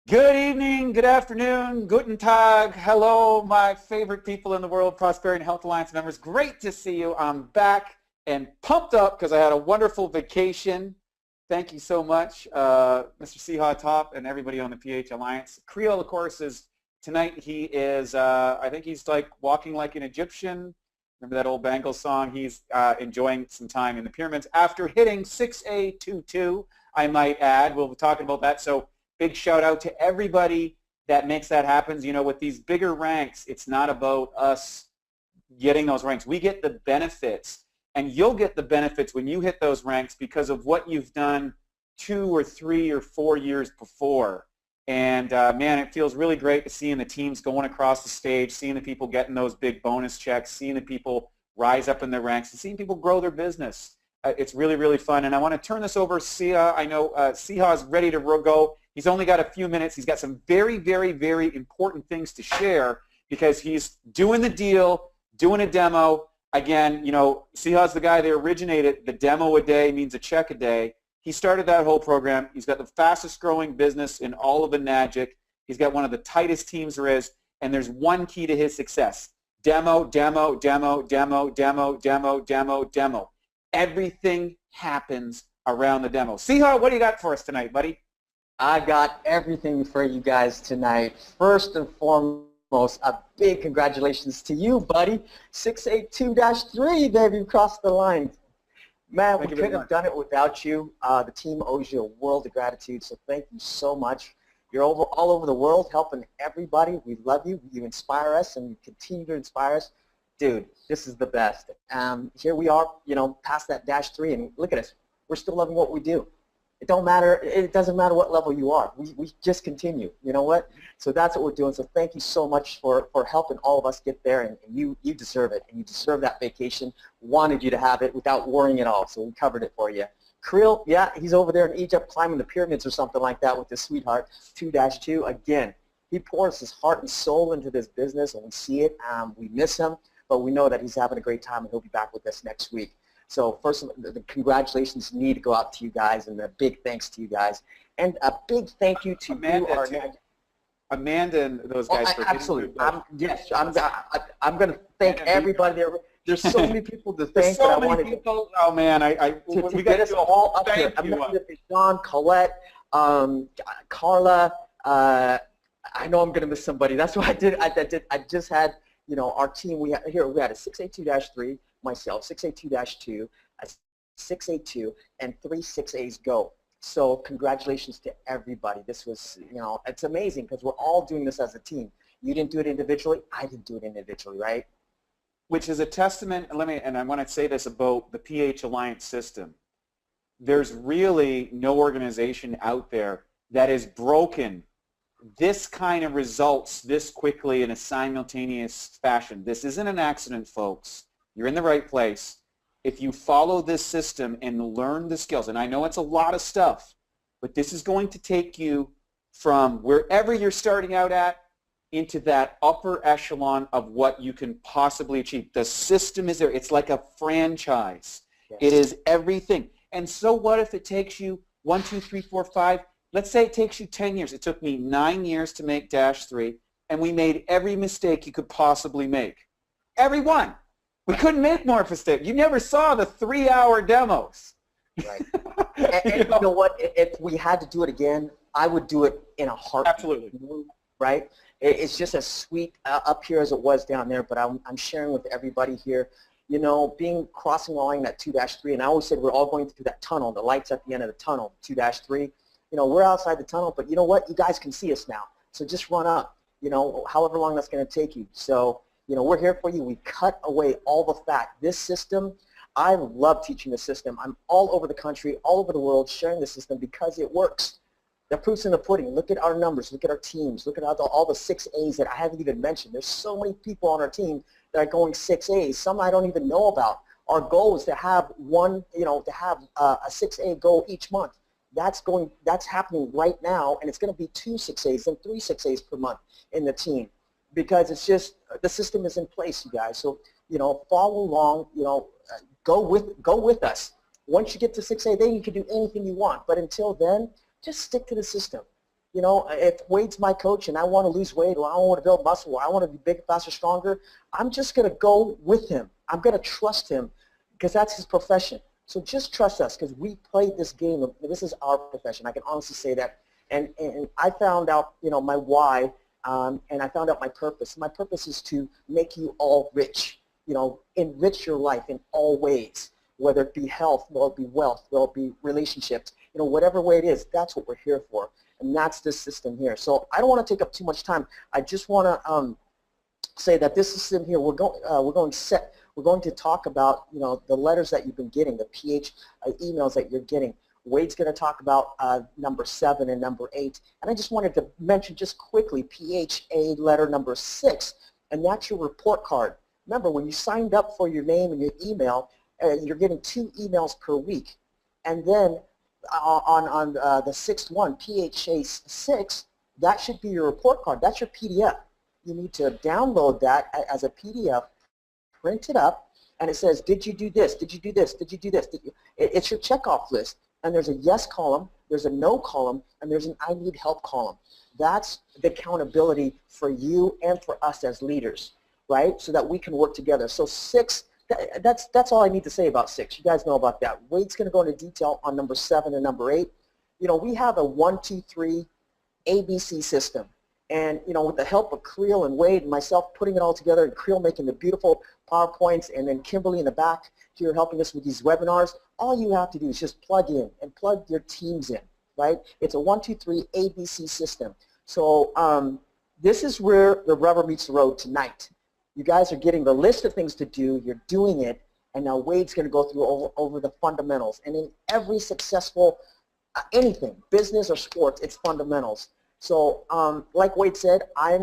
Good evening, good afternoon, guten tag, hello, my favorite people in the world, Prosperity and Health Alliance members. Great to see you. I'm back and pumped up because I had a wonderful vacation. Thank you so much, Mr. Siha Top and everybody on the PH Alliance. Creel, of course, is tonight. He is, I think he's like walking like an Egyptian. Remember that old Bangles song? He's enjoying some time in the pyramids after hitting 6A22, I might add. We'll be talking about that. So big shout out to everybody that makes that happen. You know, with these bigger ranks, it's not about us getting those ranks. We get the benefits, and you'll get the benefits when you hit those ranks because of what you've done 2 or 3 or 4 years before. And man, it feels really great to seeing the teams going across the stage, seeing the people getting those big bonus checks, seeing the people rise up in their ranks, and seeing people grow their business. It's really, really fun. And I want to turn this over to Siha. I know Siha is ready to go. He's only got a few minutes. He's got some very, very, very important things to share because he's doing the deal, doing a demo. Again, you know, Siha's the guy that originated the demo a day means a check a day. He started that whole program. He's got the fastest growing business in all of the Enagic. He's got one of the tightest teams there is, and there's one key to his success. Demo, demo, demo, demo, demo, demo, demo, demo. Everything happens around the demo. Siha, what do you got for us tonight, buddy? I got everything for you guys tonight. First and foremost, a big congratulations to you, buddy. 682-3, baby, you crossed the line. Man, we couldn't have done it without you. The team owes you a world of gratitude, so thank you so much. You're all over the world helping everybody. We love you. You inspire us, and you continue to inspire us. Dude, this is the best. Here we are, you know, past that -3, and look at us. We're still loving what we do. It don't matter. It doesn't matter what level you are. We just continue. You know what? So that's what we're doing. So thank you so much for helping all of us get there, and you deserve it, and you deserve that vacation. Wanted you to have it without worrying at all. So we covered it for you. Creel, yeah, he's over there in Egypt climbing the pyramids or something like that with his sweetheart. 2-2 again. He pours his heart and soul into this business, and we see it. We miss him, but we know that he's having a great time, and he'll be back with us next week. So first, the congratulations need to go out to you guys, and a big thanks to you guys, and a big thank you to Amanda and those guys. For absolutely. I'm going to thank everybody there. There's so many people to thank. So many people. Oh man, we got to all up here. Amanda, John, Colette, Carla. I know I'm going to miss somebody. That's why I just had, you know, our team. We had a 682-3. Myself, 682-2, 682, and 3 6As go. So congratulations to everybody. This was, you know, it's amazing because we're all doing this as a team. You didn't do it individually. I didn't do it individually, right? Which is a testament, and I want to say this about the PH Alliance system. There's really no organization out there that has broken this kind of results this quickly in a simultaneous fashion. This isn't an accident, folks. You're in the right place. If you follow this system and learn the skills, and I know it's a lot of stuff, but this is going to take you from wherever you're starting out at into that upper echelon of what you can possibly achieve. The system is there. It's like a franchise. Yes. It is everything. And so what if it takes you 1, 2, 3, 4, 5, let's say it takes you 10 years. It took me 9 years to make -3, and we made every mistake you could possibly make. Every one. We couldn't make more mistakes. You never saw the 3-hour demos. Right. And you know what? If we had to do it again, I would do it in a heartbeat. Absolutely. Right? It's just as sweet up here as it was down there, but I'm sharing with everybody here, you know, crossing the line at 2-3, and I always said we're all going through that tunnel, the lights at the end of the tunnel, 2-3. You know, we're outside the tunnel, but you know what? You guys can see us now. So just run up, you know, however long that's going to take you. So, you know, we're here for you. We cut away all the fat. This system, I love teaching the system. I'm all over the country, all over the world sharing the system because it works. The proof's in the pudding. Look at our numbers. Look at our teams. Look at all the 6As that I haven't even mentioned. There's so many people on our team that are going 6As. Some I don't even know about. Our goal is to have a 6A goal each month. That's happening right now, and it's going to be 2 6As and 3 6As per month in the team. Because it's just, the system is in place, you guys. So, you know, follow along, you know, go with us. Once you get to 6A, then you can do anything you want. But until then, just stick to the system. You know, if Wade's my coach and I want to lose weight or I want to build muscle or I want to be bigger, faster, stronger, I'm just going to go with him. I'm going to trust him because that's his profession. So just trust us because we played this game. This is our profession. I can honestly say that. And I found out, you know, my why, and I found out my purpose. My purpose is to make you all rich, you know, enrich your life in all ways, whether it be health, whether it be wealth, whether it be relationships, you know, whatever way it is, that's what we're here for. And that's this system here. So I don't want to take up too much time. I just want to say that this system here, we're going to talk about, you know, the letters that you've been getting, the PH emails that you're getting. Wade's going to talk about number 7 and number 8. And I just wanted to mention just quickly PHA letter number 6, and that's your report card. Remember, when you signed up for your name and your email, you're getting 2 emails per week. And then on the 6th one, PHA 6, that should be your report card. That's your PDF. You need to download that as a PDF, print it up, and it says, did you do this? Did you do this? Did you do this? It's your checkoff list. And there's a yes column, there's a no column, and there's an I need help column. That's the accountability for you and for us as leaders, right? So that we can work together. So 6, that's all I need to say about 6. You guys know about that. Wade's going to go into detail on number 7 and number 8. You know, we have a 1, 2, 3 ABC system. And, you know, with the help of Creel and Wade and myself putting it all together, and Creel making the beautiful PowerPoints, and then Kimberly in the back here helping us with these webinars, all you have to do is just plug in and plug your teams in, right? It's a 1, 2, 3 ABC system. So this is where the rubber meets the road tonight. You guys are getting the list of things to do, you're doing it, and now Wade's going to go through over the fundamentals. And in every successful anything, business or sports, it's fundamentals. So like Wade said, I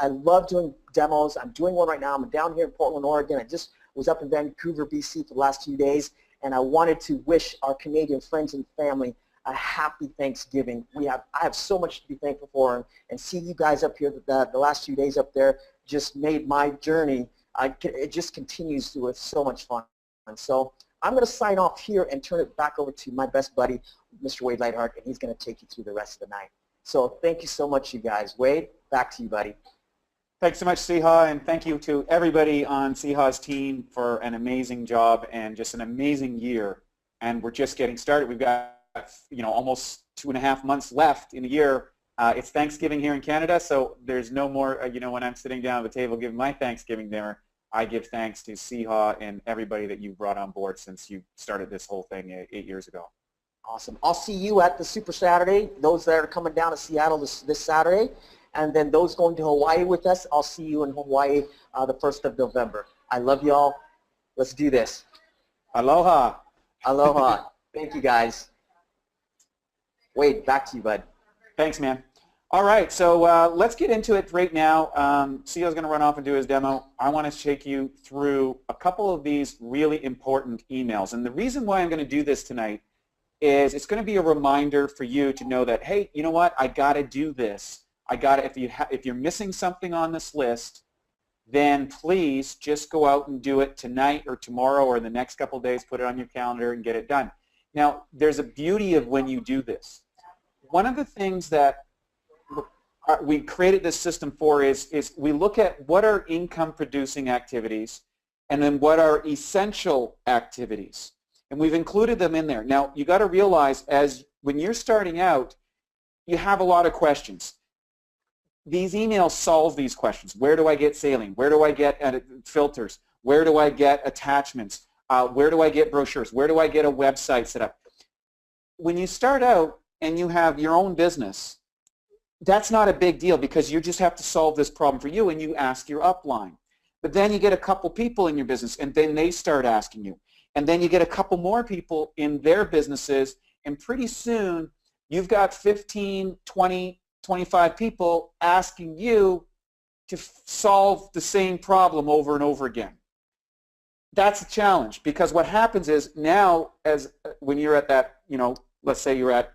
love doing demos. I'm doing one right now. I'm down here in Portland, Oregon. I just was up in Vancouver, BC for the last few days, and I wanted to wish our Canadian friends and family a happy Thanksgiving. I have so much to be thankful for, and see you guys up here the last few days up there just made my journey. It just continues with so much fun. And so I'm going to sign off here and turn it back over to my best buddy, Mr. Wade Lightheart, and he's going to take you through the rest of the night. So thank you so much, you guys. Wade, back to you, buddy. Thanks so much, Siha, and thank you to everybody on Siha's team for an amazing job and just an amazing year. And we're just getting started. We've got, you know, almost 2.5 months left in the year. It's Thanksgiving here in Canada, so there's no more, you know, when I'm sitting down at the table giving my Thanksgiving dinner, I give thanks to Siha and everybody that you brought on board since you started this whole thing 8 years ago. Awesome. I'll see you at the Super Saturday, those that are coming down to Seattle this Saturday. And then those going to Hawaii with us, I'll see you in Hawaii the 1st of November. I love you all. Let's do this. Aloha. Aloha. Thank you, guys. Wade, back to you, bud. Thanks, man. All right, so let's get into it right now. Siha's going to run off and do his demo. I want to take you through a couple of these really important emails. And the reason why I'm going to do this tonight is it's going to be a reminder for you to know that, hey, you know what? I got to do this. I got to, if you're missing something on this list, then please just go out and do it tonight or tomorrow or in the next couple of days. Put it on your calendar and get it done. Now, there's a beauty of when you do this. One of the things that we created this system for is we look at what are income-producing activities and then what are essential activities. And we've included them in there. Now, you got to realize when you're starting out, you have a lot of questions. These emails solve these questions. Where do I get saline? Where do I get filters? Where do I get attachments? Where do I get brochures? Where do I get a website set up? When you start out and you have your own business, that's not a big deal because you just have to solve this problem for you and you ask your upline. But then you get a couple people in your business and then they start asking you. And then you get a couple more people in their businesses and pretty soon you've got 15, 20, 25 people asking you to solve the same problem over and over again. That's a challenge because what happens is now when you're at that, you know, let's say you're at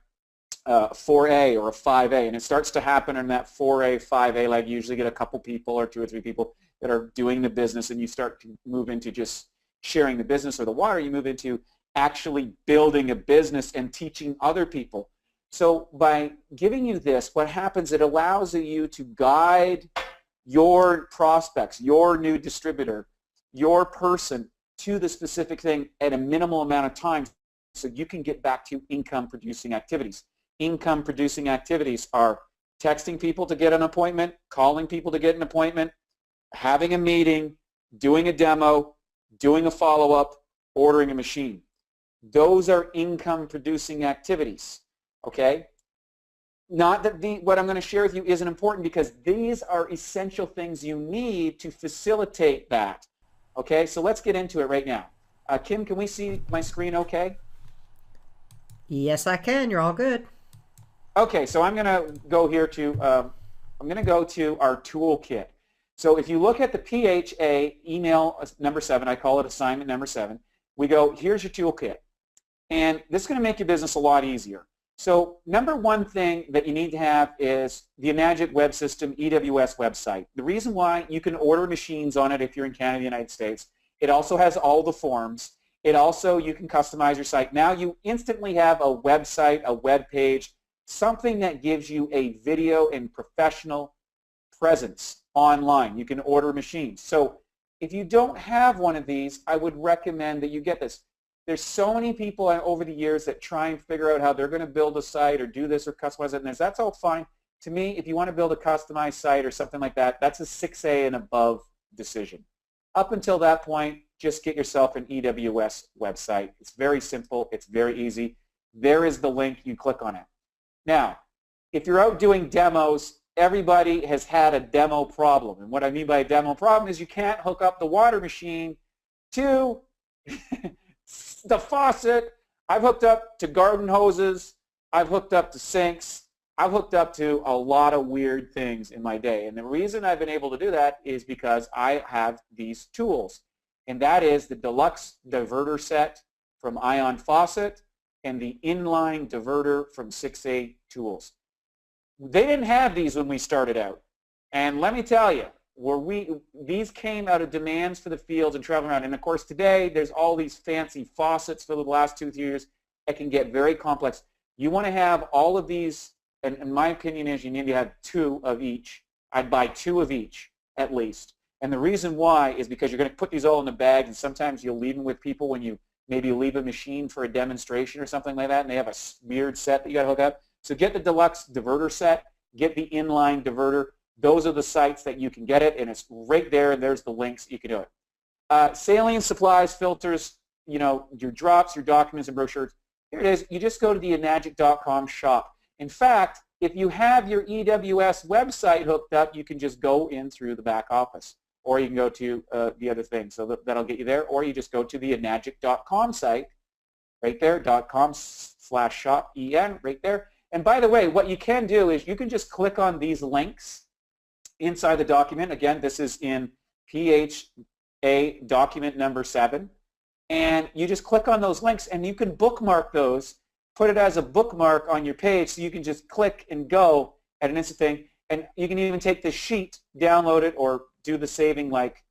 4A or a 5A and it starts to happen in that 4A, 5A, like you usually get a couple people or 2 or 3 people that are doing the business and you start to move into just sharing the business or the water, you move into actually building a business and teaching other people. So by giving you this, what happens, it allows you to guide your prospects, your new distributor, your person to the specific thing at a minimal amount of time so you can get back to income-producing activities. Income-producing activities are texting people to get an appointment, calling people to get an appointment, having a meeting, doing a demo, doing a follow-up, ordering a machine. Those are income-producing activities, okay? Not that what I'm going to share with you isn't important, because these are essential things you need to facilitate that. Okay, so let's get into it right now. Kim, can we see my screen okay? Yes, I can. You're all good. Okay, so I'm going to go here to, I'm going to go to our toolkit. So if you look at the PHA email number 7, I call it assignment number 7, we go, here's your toolkit. And this is going to make your business a lot easier. So number one thing that you need to have is the Enagic Web System EWS website. The reason why, you can order machines on it if you're in Canada, United States. It also has all the forms. It also, you can customize your site. Now you instantly have a website, a web page, something that gives you a video and professional presence online. You can order machines. So if you don't have one of these, I would recommend that you get this. There's so many people over the years that try and figure out how they're going to build a site or do this or customize it, and that's all fine. To me, if you want to build a customized site or something like that, that's a 6A and above decision. Up until that point, just get yourself an EWS website. It's very simple. It's very easy. There is the link. You click on it. Now, if you're out doing demos, everybody has had a demo problem. And what I mean by a demo problem is you can't hook up the water machine to the faucet. I've hooked up to garden hoses. I've hooked up to sinks. I've hooked up to a lot of weird things in my day. And the reason I've been able to do that is because I have these tools. And that is the deluxe diverter set from Ion Faucet and the inline diverter from 6A Tools. They didn't have these when we started out. And let me tell you, these came out of demands for the fields and traveling around. And of course today there's all these fancy faucets for the last 2 years that can get very complex. You want to have all of these, and my opinion is you need to have 2 of each. I'd buy 2 of each at least. And the reason why is because you're going to put these all in a bag, and sometimes you'll leave them with people when you maybe leave a machine for a demonstration or something like that, and they have a weird set that you got to hook up. So get the deluxe diverter set, get the inline diverter. Those are the sites that you can get it, and it's right there, and there's the links. You can do it. Saline supplies, filters, you know, your drops, your documents, and brochures. Here it is. You just go to the enagic.com shop. In fact, if you have your EWS website hooked up, you can just go in through the back office, or you can go to the other thing. So that'll get you there, or you just go to the enagic.com site, right there, .com/shop-en, right there. And by the way, what you can do is you can just click on these links inside the document. Again, this is in PHA document number 7. And you just click on those links, and you can bookmark those, put it as a bookmark on your page, so you can just click and go at an instant thing. And you can even take the sheet, download it, or do the saving like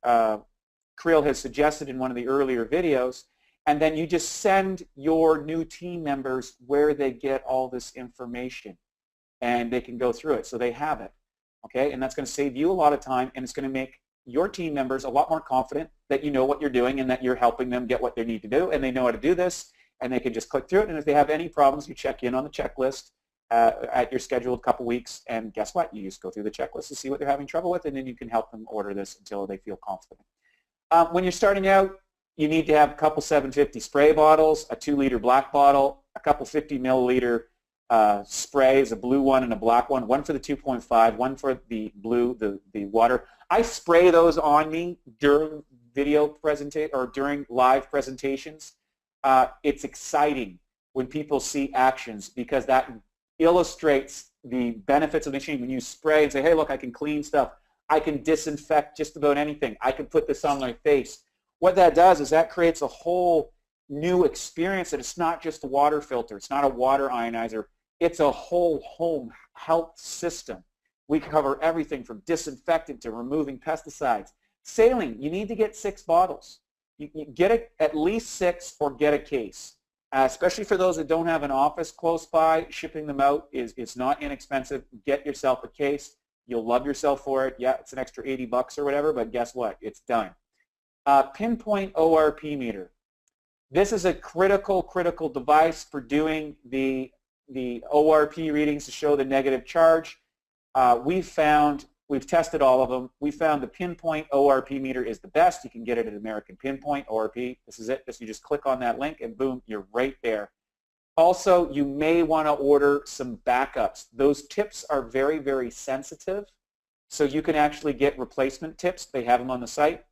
Creel has suggested in one of the earlier videos. And then you just send your new team members where they get all this information, and they can go through it, so they have it. Okay, and that's going to save you a lot of time, and it's going to make your team members a lot more confident that you know what you're doing and that you're helping them get what they need to do, and they know how to do this, and they can just click through it. And if they have any problems, you check in on the checklist at your scheduled couple weeks, and guess what? You just go through the checklist to see what they're having trouble with, and then you can help them order this until they feel confident. When you're starting out, you need to have a couple 750 spray bottles, a 2-liter black bottle, a couple 50 milliliter sprays, a blue one and a black one for the 2.5, one for the blue, the water. I spray those on me during video presentation or during live presentations. It's exciting when people see actions, because that illustrates the benefits of the machine. When you spray and say, hey, look, I can clean stuff. I can disinfect just about anything. I can put this on my face. What that does is that creates a whole new experience, that it's not just a water filter. It's not a water ionizer. It's a whole home health system. We cover everything from disinfectant to removing pesticides. Saline, you need to get 6 bottles. You get at least 6 or get a case. especially for those that don't have an office close by. Shipping them out it's not inexpensive. Get yourself a case. You'll love yourself for it. Yeah, it's an extra 80 bucks or whatever, but guess what? It's done. Pinpoint ORP meter. This is a critical device for doing the ORP readings to show the negative charge. We've tested all of them. We found the Pinpoint ORP meter is the best. You can get it at American Pinpoint ORP. This is it. You just click on that link and boom, you're right there. Also, you may want to order some backups. Those tips are very sensitive, so you can actually get replacement tips. They have them on the site.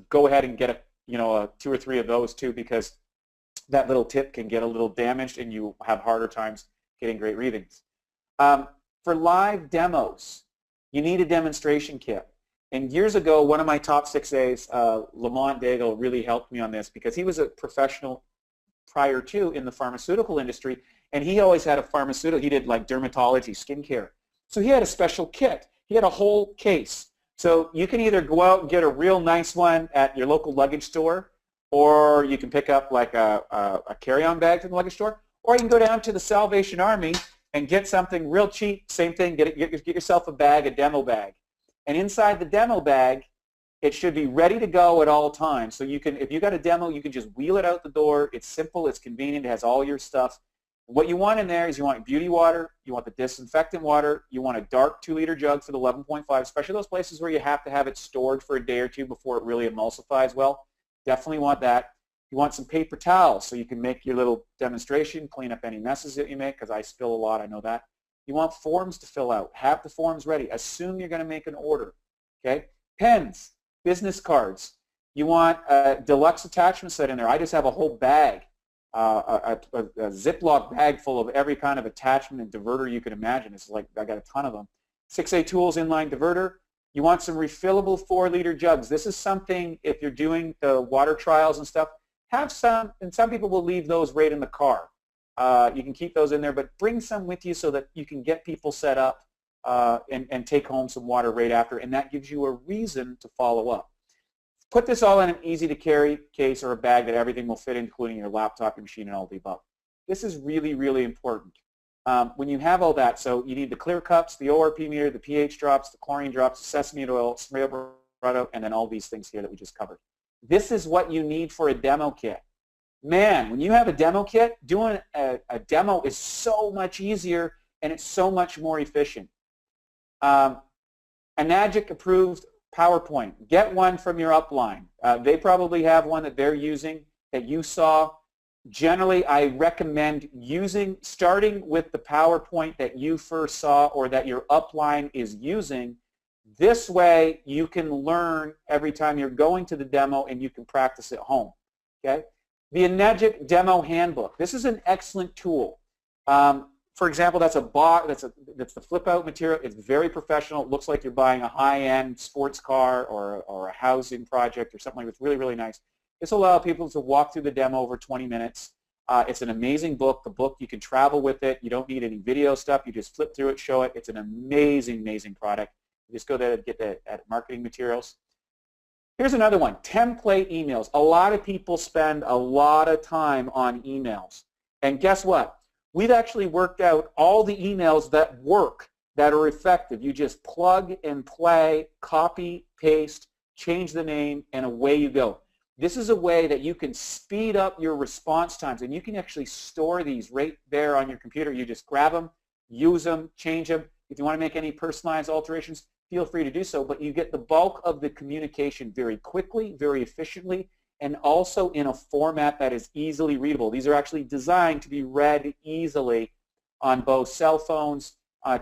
Go ahead and get 2 or 3 of those too, because that little tip can get a little damaged and you have harder times getting great readings. For live demos, you need a demonstration kit. And years ago, one of my top 6As, Lamont Daigle, really helped me on this because he was a professional prior to in the pharmaceutical industry, and he always had a pharmaceutical. He did like dermatology, skincare. So he had a special kit. He had a whole case. So you can either go out and get a real nice one at your local luggage store, or you can pick up like a carry-on bag from the luggage store, or you can go down to the Salvation Army and get something real cheap. Same thing, get yourself a bag, a demo bag. And inside the demo bag, it should be ready to go at all times. So you can, if you got a demo, you can just wheel it out the door. It's simple, it's convenient, it has all your stuff. What you want in there is you want beauty water, you want the disinfectant water, you want a dark 2-liter jug for the 11.5, especially those places where you have to have it stored for a day or two before it really emulsifies well. Definitely want that. You want some paper towels so you can make your little demonstration, clean up any messes that you make, because I spill a lot, I know that. You want forms to fill out. Have the forms ready. Assume you're going to make an order. Okay? Pens, business cards. You want a deluxe attachment set in there. I just have a whole bag, a Ziploc bag full of every kind of attachment and diverter you can imagine. It's like I got a ton of them. 6A Tools inline diverter. You want some refillable 4-liter jugs. This is something, if you're doing the water trials and stuff, have some, and some people will leave those right in the car. You can keep those in there, but bring some with you so that you can get people set up and take home some water right after, and that gives you a reason to follow up. Put this all in an easy-to-carry case or a bag that everything will fit, including your laptop, your machine, and all the above. This is really important. When you have all that, so you need the clear cups, the ORP meter, the pH drops, the chlorine drops, the sesame oil, spray product, and then all these things here that we just covered. This is what you need for a demo kit. Man, when you have a demo kit, doing a demo is so much easier and it's so much more efficient. Enagic approved PowerPoint. Get one from your upline. They probably have one that they're using that you saw. Generally, I recommend starting with the PowerPoint that you first saw or that your upline is using. This way, you can learn every time you're going to the demo and you can practice at home. Okay? The Enagic Demo Handbook. This is an excellent tool. For example, that's a box. That's the flip-out material. It's very professional. It looks like you're buying a high-end sports car or a housing project or something like that. It's really nice. This will allow people to walk through the demo over 20 minutes. It's an amazing book. The book, you can travel with it. You don't need any video stuff. You just flip through it, show it. It's an amazing product. You just go there and get that at Marketing Materials. Here's another one, template emails. A lot of people spend a lot of time on emails. And guess what? We've actually worked out all the emails that work, that are effective. You just plug and play, copy, paste, change the name, and away you go. This is a way that you can speed up your response times, and you can actually store these right there on your computer. You just grab them, use them, change them. If you want to make any personalized alterations, feel free to do so, but you get the bulk of the communication very quickly, very efficiently, and also in a format that is easily readable. These are actually designed to be read easily on both cell phones,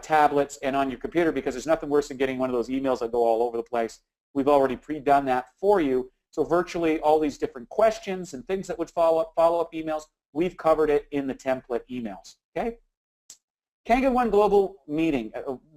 tablets, and on your computer, because there's nothing worse than getting one of those emails that go all over the place. We've already pre-done that for you. So virtually all these different questions and things that would follow-up emails, we've covered it in the template emails. Okay? Kangen One Global Meeting.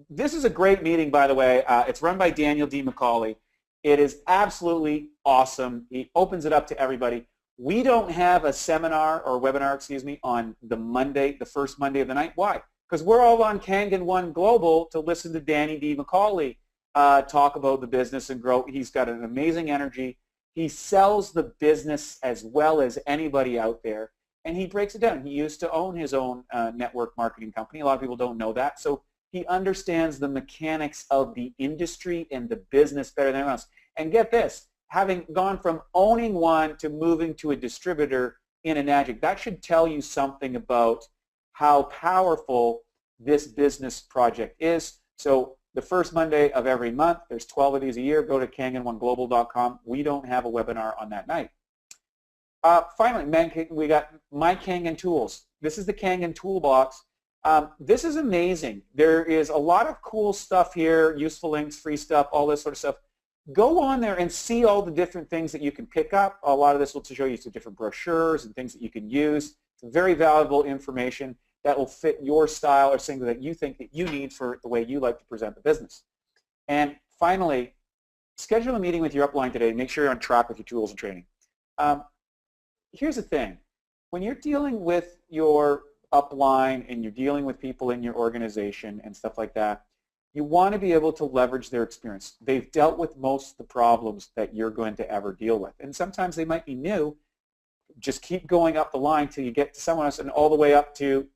This is a great meeting, by the way. It's run by Daniel D. McCauley. It is absolutely awesome. He opens it up to everybody. We don't have a seminar or webinar, excuse me, on the Monday, the first Monday of the night. Why? Because we're all on Kangen One Global to listen to Danny D. McCauley talk about the business and growth. He's got an amazing energy. He sells the business as well as anybody out there. And he breaks it down. He used to own his own network marketing company. A lot of people don't know that. So he understands the mechanics of the industry and the business better than anyone else. And get this, having gone from owning one to moving to a distributor in Enagic, that should tell you something about how powerful this business project is. So the first Monday of every month, there's 12 of these a year. Go to kangen1global.com. We don't have a webinar on that night. Finally, we got My Kangen Tools. This is the Kangen toolbox. This is amazing. There is a lot of cool stuff here, useful links, free stuff, all this sort of stuff. Go on there and see all the different things that you can pick up. A lot of this will show you some different brochures and things that you can use. It's very valuable information that will fit your style or something that you think that you need for the way you like to present the business. And finally, schedule a meeting with your upline today and make sure you're on track with your tools and training. Here's the thing. When you're dealing with your upline and you're dealing with people in your organization and stuff like that, you want to be able to leverage their experience. They've dealt with most of the problems that you're going to ever deal with. And sometimes they might be new. Just keep going up the line till you get to someone else and all the way up to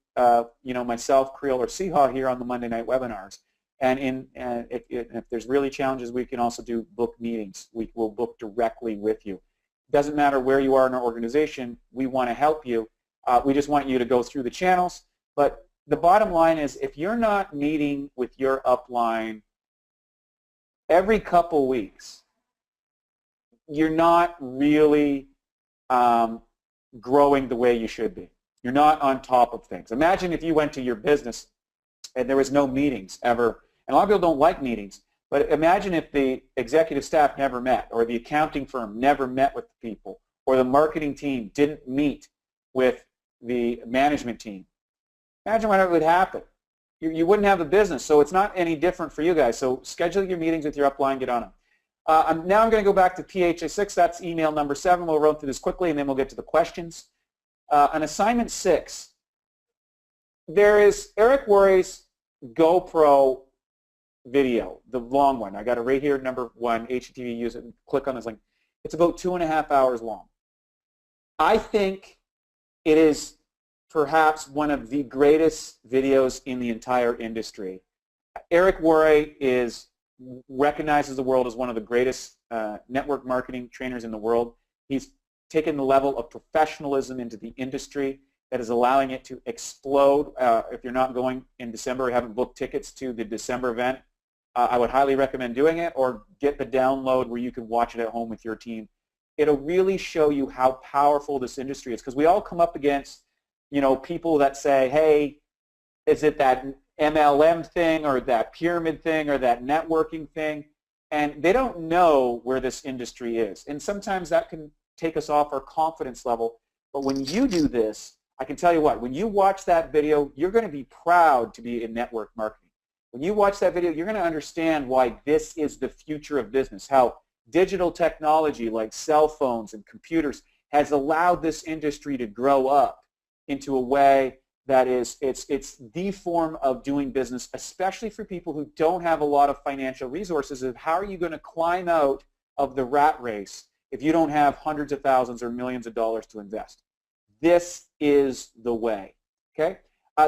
myself, Creel, or Siha here on the Monday night webinars. And if there's really challenges, we can also do book meetings. We will book directly with you. Doesn't matter where you are in our organization, we want to help you. We just want you to go through the channels. But the bottom line is, if you're not meeting with your upline every couple weeks, you're not really growing the way you should be. You're not on top of things. Imagine if you went to your business and there was no meetings ever. And a lot of people don't like meetings. But imagine if the executive staff never met, or the accounting firm never met with the people, or the marketing team didn't meet with the management team. Imagine what would happen. You wouldn't have a business, so it's not any different for you guys. So schedule your meetings with your upline, get on them. Now I'm going to go back to PHA6. That's email number 7. We'll run through this quickly, and then we'll get to the questions. On assignment 6, there is Eric Worre's GoPro video, the long one. I got it right here, number 1, HTTV, use it, and click on this link. It's about 2.5 hours long. I think it is perhaps one of the greatest videos in the entire industry. Eric Worre recognizes the world as one of the greatest network marketing trainers in the world. He's taken the level of professionalism into the industry that is allowing it to explode. If you're not going in December or haven't booked tickets to the December event, I would highly recommend doing it, or get the download where you can watch it at home with your team. It'll really show you how powerful this industry is, because we all come up against, people that say, hey, is it that MLM thing or that pyramid thing or that networking thing? And they don't know where this industry is. And sometimes that can take us off our confidence level. But when you do this, I can tell you what, when you watch that video, you're going to be proud to be in network marketing. When you watch that video, you're going to understand why this is the future of business, how digital technology like cell phones and computers has allowed this industry to grow up into a way that is, it's the form of doing business, especially for people who don't have a lot of financial resources. Of how are you going to climb out of the rat race if you don't have hundreds of thousands or millions of dollars to invest? This is the way, okay?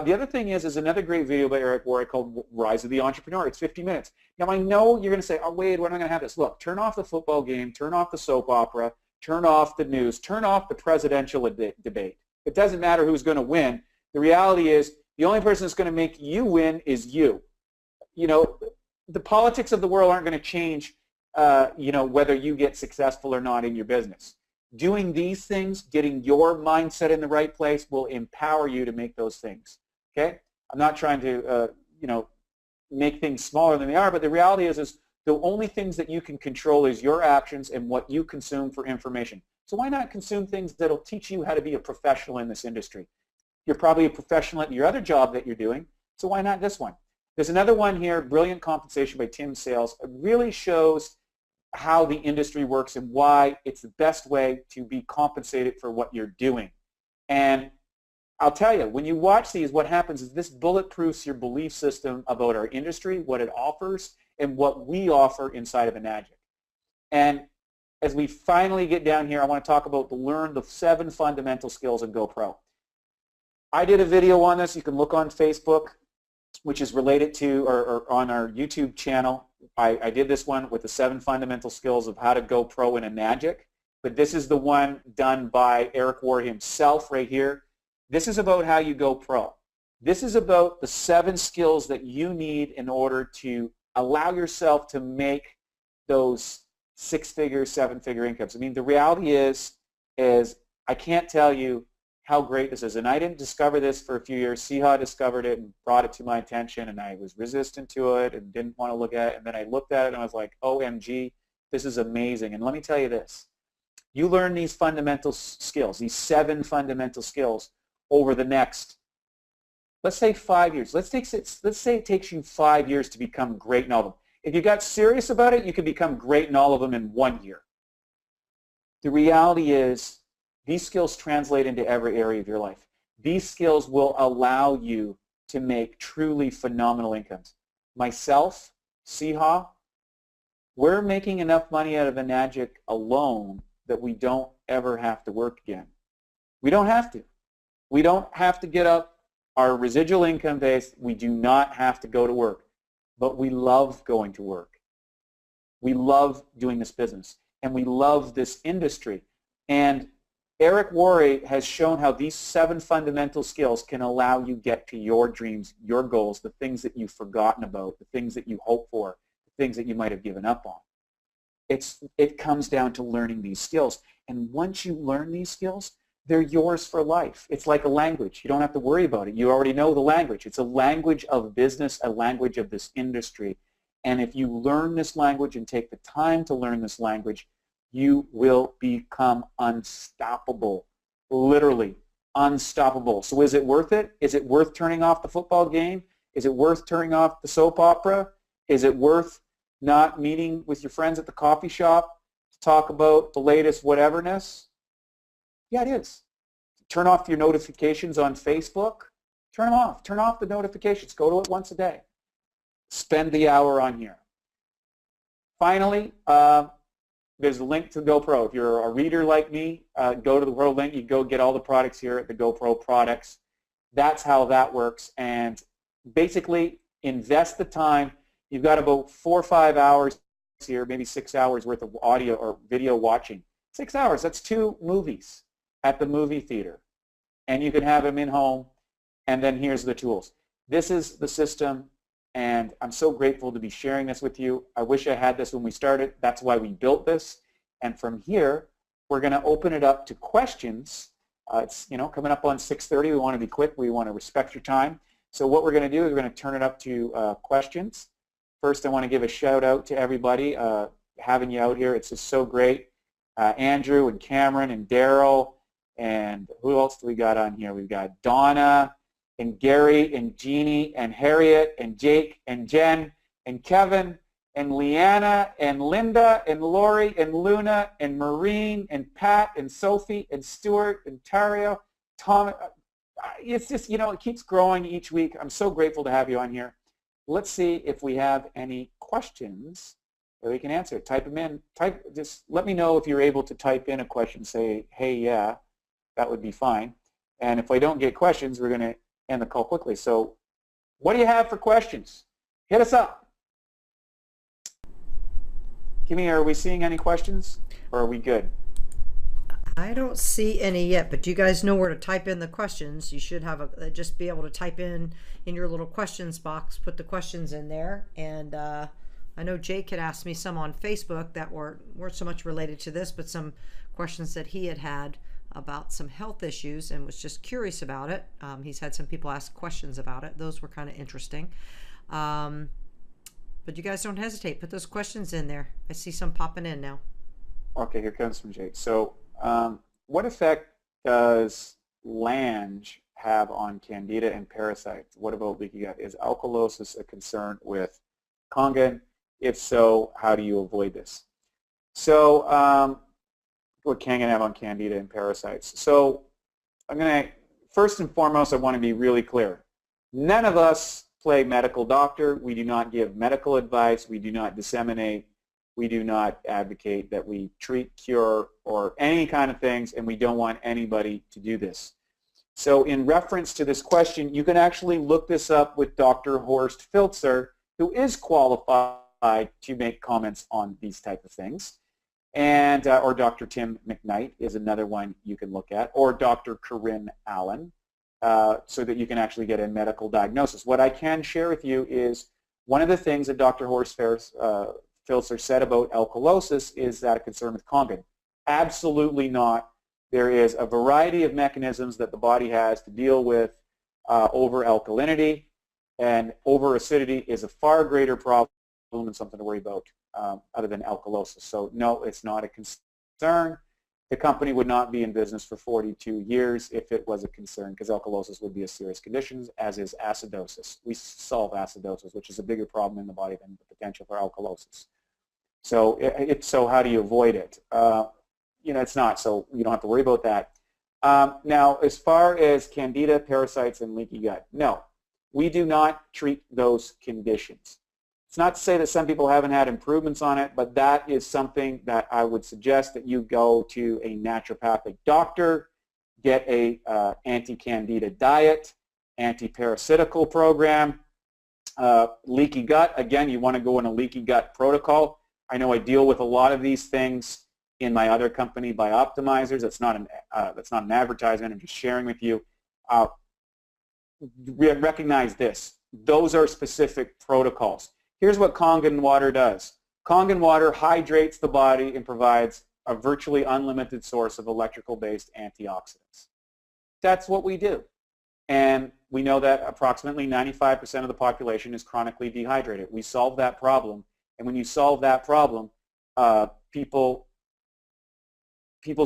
The other thing is another great video by Eric Worre called Rise of the Entrepreneur. It's 50 minutes. Now, I know you're going to say, oh, Wade, when am I going to have this? Look, turn off the football game, turn off the soap opera, turn off the news, turn off the presidential debate. It doesn't matter who's going to win. The reality is the only person that's going to make you win is you. The politics of the world aren't going to change, whether you get successful or not in your business. Doing these things, getting your mindset in the right place, will empower you to make those things. Okay? I'm not trying to, make things smaller than they are, but the reality is the only things that you can control is your actions and what you consume for information. So why not consume things that'll teach you how to be a professional in this industry? You're probably a professional at your other job that you're doing, so why not this one? There's another one here, Brilliant Compensation by Tim Sales. It really shows how the industry works and why it's the best way to be compensated for what you're doing. And I'll tell you, when you watch these, what happens is this bulletproofs your belief system about our industry, what it offers, and what we offer inside of Enagic. And as we finally get down here, I want to talk about learn the 7 fundamental skills in GoPro. I did a video on this. You can look on Facebook, which is related to, or on our YouTube channel. I did this one with the 7 fundamental skills of how to go pro in a magic. But this is the one done by Eric Ward himself right here. This is about how you go pro. This is about the 7 skills that you need in order to allow yourself to make those 6-figure, 7-figure incomes. I mean, the reality is I can't tell you how great this is. And I didn't discover this for a few years. Siha discovered it and brought it to my attention, and I was resistant to it and didn't want to look at it. And then I looked at it and I was like, OMG, this is amazing. And let me tell you this. You learn these fundamental skills, these 7 fundamental skills over the next, let's say 5 years. Let's say it takes you 5 years to become great in all of them. If you got serious about it, you could become great in all of them in 1 year. The reality is these skills translate into every area of your life. These skills will allow you to make truly phenomenal incomes. Myself, Siha, we're making enough money out of the magic alone that we don't ever have to work again. We don't have to. We don't have to get up our residual income base. We do not have to go to work. But we love going to work. We love doing this business. And we love this industry. And Eric Worre has shown how these 7 fundamental skills can allow you get to your dreams, your goals, the things that you've forgotten about, the things that you hope for, the things that you might have given up on. It comes down to learning these skills. And once you learn these skills, they're yours for life. It's like a language. You don't have to worry about it. You already know the language. It's a language of business, a language of this industry. And if you learn this language and take the time to learn this language, you will become unstoppable, literally unstoppable. So is it worth it? Is it worth turning off the football game? Is it worth turning off the soap opera? Is it worth not meeting with your friends at the coffee shop to talk about the latest whateverness? Yeah, it is. Turn off your notifications on Facebook. Turn them off. Turn off the notifications. Go to it once a day. Spend the hour on here. Finally, there's a link to GoPro. If you're a reader like me, go to the World link. You go get all the products here at the GoPro products. That's how that works. And basically, invest the time. You've got about 4 or 5 hours here, maybe 6 hours worth of audio or video watching. 6 hours, that's 2 movies at the movie theater. And you can have them in home. And then here's the tools. This is the system. And I'm so grateful to be sharing this with you. I wish I had this when we started. That's why we built this. And from here, we're going to open it up to questions. It's coming up on 6:30. We want to be quick. We want to respect your time. So what we're going to do is we're going to turn it up to questions. First, I want to give a shout out to everybody having you out here. It's just so great. Andrew and Cameron and Daryl, and who else do we got on here? We've got Donna and Gary and Jeannie and Harriet and Jake and Jen and Kevin and Leanna and Linda and Lori and Luna and Maureen and Pat and Sophie and Stuart and Tario, Tom. It's just, it keeps growing each week. I'm so grateful to have you on here. Let's see if we have any questions that we can answer. Type them in. Just let me know if you're able to type in a question. Say, hey, yeah, that would be fine. And if I don't get questions, we're going to end the call quickly. So what do you have for questions? Hit us up. Kimmy, are we seeing any questions, or are we good? I don't see any yet, but you guys know where to type in the questions. You should have just be able to type in your little questions box, put the questions in there. And I know Jake had asked me some on Facebook that weren't so much related to this, but some questions that he had about some health issues and was just curious about it. He's had some people ask questions about it. Those were kind of interesting. But you guys don't hesitate. Put those questions in there. I see some popping in now. Okay, here comes from Jake. So what effect does Lange have on candida and parasites? What about leaky gut? Is alkalosis a concern with Kangen? If so, how do you avoid this? So what Kangen have on candida and parasites? So I'm going to, first and foremost, I want to be really clear. None of us play medical doctor. We do not give medical advice. We do not disseminate. We do not advocate that we treat, cure, or any kind of things, and we don't want anybody to do this. So in reference to this question, you can actually look this up with Dr. Horst Filzer, who is qualified to make comments on these type of things. And, or Dr. Tim McKnight is another one you can look at, or Dr. Corinne Allen, so that you can actually get a medical diagnosis. What I can share with you is one of the things that Dr. Horst Filzer said about alkalosis is that a concern with Kangen. Absolutely not. There is a variety of mechanisms that the body has to deal with over-alkalinity, and over-acidity is a far greater problem and something to worry about other than alkalosis. So no, it's not a concern. The company would not be in business for 42 years if it was a concern, because alkalosis would be a serious condition, as is acidosis. We solve acidosis, which is a bigger problem in the body than the potential for alkalosis. So, so how do you avoid it? You know, it's not, so you don't have to worry about that. Now, as far as candida, parasites, and leaky gut, no, we do not treat those conditions. It's not to say that some people haven't had improvements on it, but that is something that I would suggest that you go to a naturopathic doctor, get a anti-candida diet, anti-parasitical program. Leaky gut, again, you want to go in a leaky gut protocol. I know I deal with a lot of these things in my other company, Bioptimizers. That's not an advertisement. I'm just sharing with you. Recognize this. Those are specific protocols. Here's what Kangen water does. Kangen water hydrates the body and provides a virtually unlimited source of electrical-based antioxidants. That's what we do. And we know that approximately 95% of the population is chronically dehydrated. We solve that problem. And when you solve that problem, people's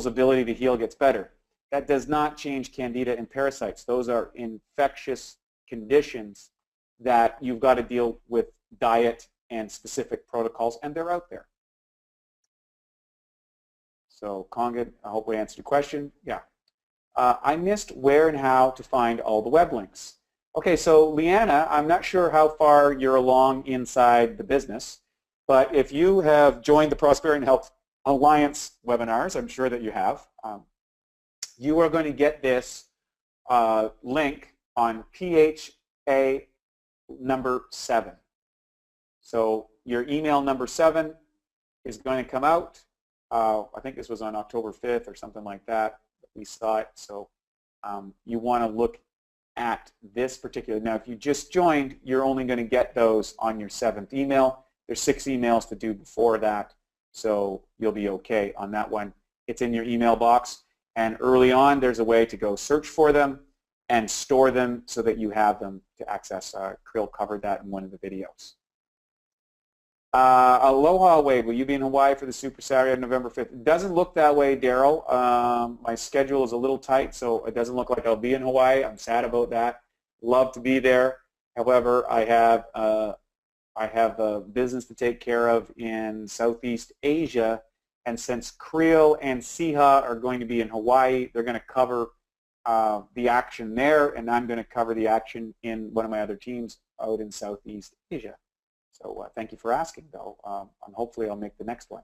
ability to heal gets better. That does not change candida and parasites. Those are infectious conditions that you've got to deal with diet and specific protocols, and they're out there. So Kangen, I hope we answered your question. Yeah. I missed where and how to find all the web links. Okay, so Leanna, I'm not sure how far you're along inside the business, but if you have joined the Prosperity and Health Alliance webinars, I'm sure that you have, you are going to get this link on PHA number 7. So your email number 7 is going to come out. I think this was on October 5th or something like that. We saw it. So you want to look at this particular. Now, if you just joined, you're only going to get those on your 7th email. There's 6 emails to do before that, so you'll be okay on that one. It's in your email box, and early on, there's a way to go search for them and store them so that you have them to access. Krill covered that in one of the videos. Aloha, Wade, will you be in Hawaii for the Super Saturday on November 5th? It doesn't look that way, Daryl. My schedule is a little tight, so it doesn't look like I'll be in Hawaii. I'm sad about that. Love to be there. However, I have a business to take care of in Southeast Asia, and since Krill and Siha are going to be in Hawaii, they're going to cover the action there, and I'm going to cover the action in one of my other teams out in Southeast Asia. So thank you for asking, though, and hopefully I'll make the next one.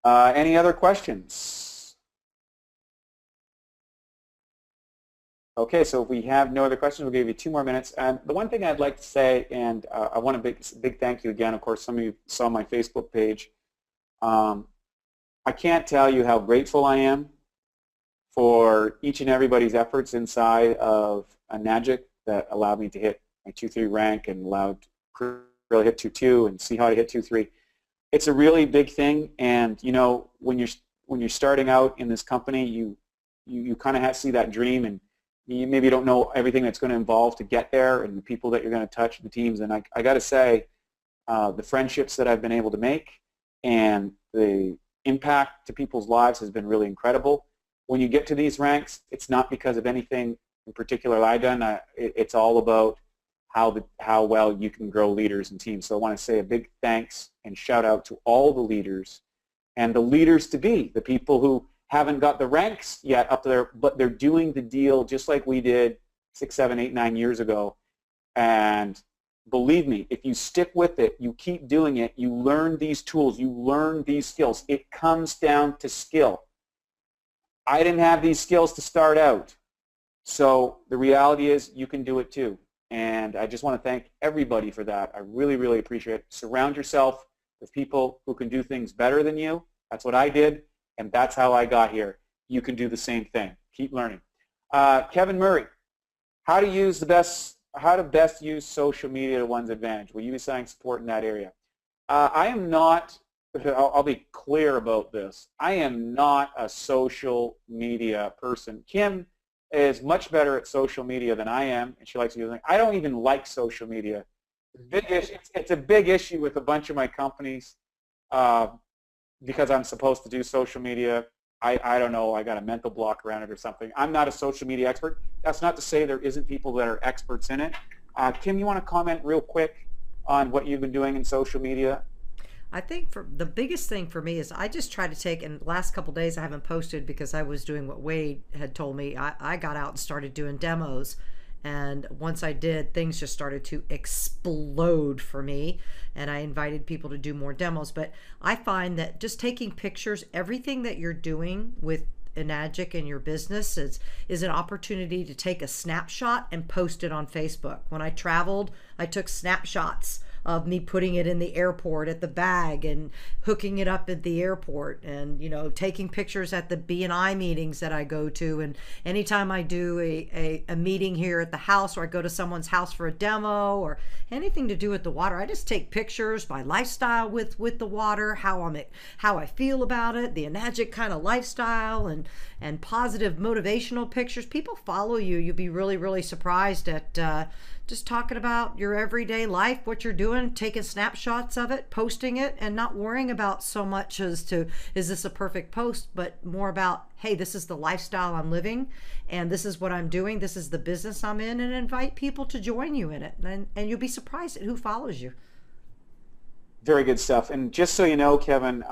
Any other questions? Okay, so if we have no other questions, we'll give you 2 more minutes. And the one thing I'd like to say, and I want a big thank you again. Of course, some of you saw my Facebook page. I can't tell you how grateful I am for each and everybody's efforts inside of a NAGIC that allowed me to hit my 2-3 rank and allowed Krill to hit 2-2 and Siha to hit 2-3. It's a really big thing, and you know, when you're starting out in this company, you kind of have to see that dream, and you maybe don't know everything that's going to involve to get there, and the people that you're going to touch, the teams. And I got to say, the friendships that I've been able to make and the impact to people's lives has been really incredible. When you get to these ranks, it's not because of anything in particular I've done. It's all about how well you can grow leaders and teams. So I want to say a big thanks and shout out to all the leaders and the leaders to be, the people who haven't got the ranks yet up there, but they're doing the deal just like we did 6, 7, 8, 9 years ago. And believe me, if you stick with it, you keep doing it, you learn these tools, you learn these skills. It comes down to skill. I didn't have these skills to start out. So the reality is you can do it too. And I just want to thank everybody for that. I really, really appreciate it. Surround yourself with people who can do things better than you. That's what I did, and that's how I got here. You can do the same thing. Keep learning. Kevin Murray, how to best use social media to one's advantage? Will you be signing support in that area? I am not, I'll be clear about this. I am not a social media person. Kim is much better at social media than I am, and she likes using it. I don't even like social media. It's a big issue with a bunch of my companies because I'm supposed to do social media. I don't know, I got a mental block around it or something. I'm not a social media expert. That's not to say there isn't people that are experts in it. Kim, you want to comment real quick on what you've been doing in social media? I think for the biggest thing for me is I just try to take, and the last couple days I haven't posted because I was doing what Wade had told me. I got out and started doing demos, and once I did, things just started to explode for me, and I invited people to do more demos. But I find that just taking pictures, everything that you're doing with Enagic in your business is an opportunity to take a snapshot and post it on Facebook. When I traveled, I took snapshots of me putting it in the airport at the bag and hooking it up at the airport, and taking pictures at the B&I meetings that I go to, and anytime I do a meeting here at the house, or I go to someone's house for a demo or anything to do with the water, I just take pictures, my lifestyle with the water, how I feel about it, the Enagic kind of lifestyle, and positive motivational pictures. People follow you. You'll be really, really surprised at just talking about your everyday life, what you're doing, taking snapshots of it, posting it, and not worrying about so much as to, is this a perfect post, but more about, hey, this is the lifestyle I'm living, and this is what I'm doing, this is the business I'm in, and invite people to join you in it. And you'll be surprised at who follows you. Very good stuff. And just so you know, Kevin,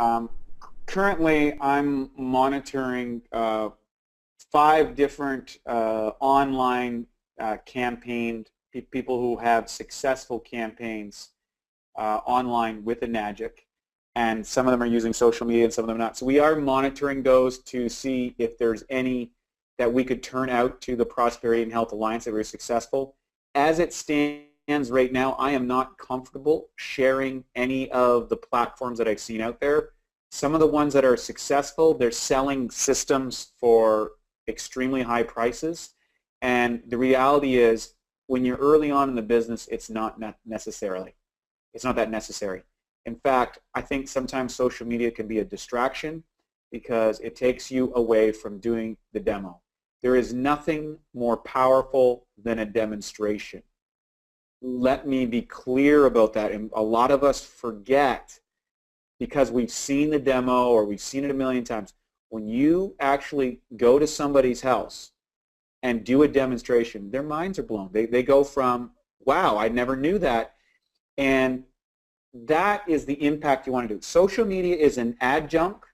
currently I'm monitoring 5 different online campaigns, people who have successful campaigns online with Enagic, and some of them are using social media and some of them not. So we are monitoring those to see if there's any that we could turn out to the Prosperity and Health Alliance that were successful. As it stands right now, I am not comfortable sharing any of the platforms that I've seen out there. Some of the ones that are successful, they're selling systems for extremely high prices, and the reality is, when you're early on in the business, it's not that necessary. In fact, I think sometimes social media can be a distraction because it takes you away from doing the demo. There is nothing more powerful than a demonstration. Let me be clear about that. And a lot of us forget because we've seen the demo or we've seen it a million times. When you actually go to somebody's house and do a demonstration, their minds are blown. They go from, wow, I never knew that. And that is the impact you want to do. Social media is an adjunct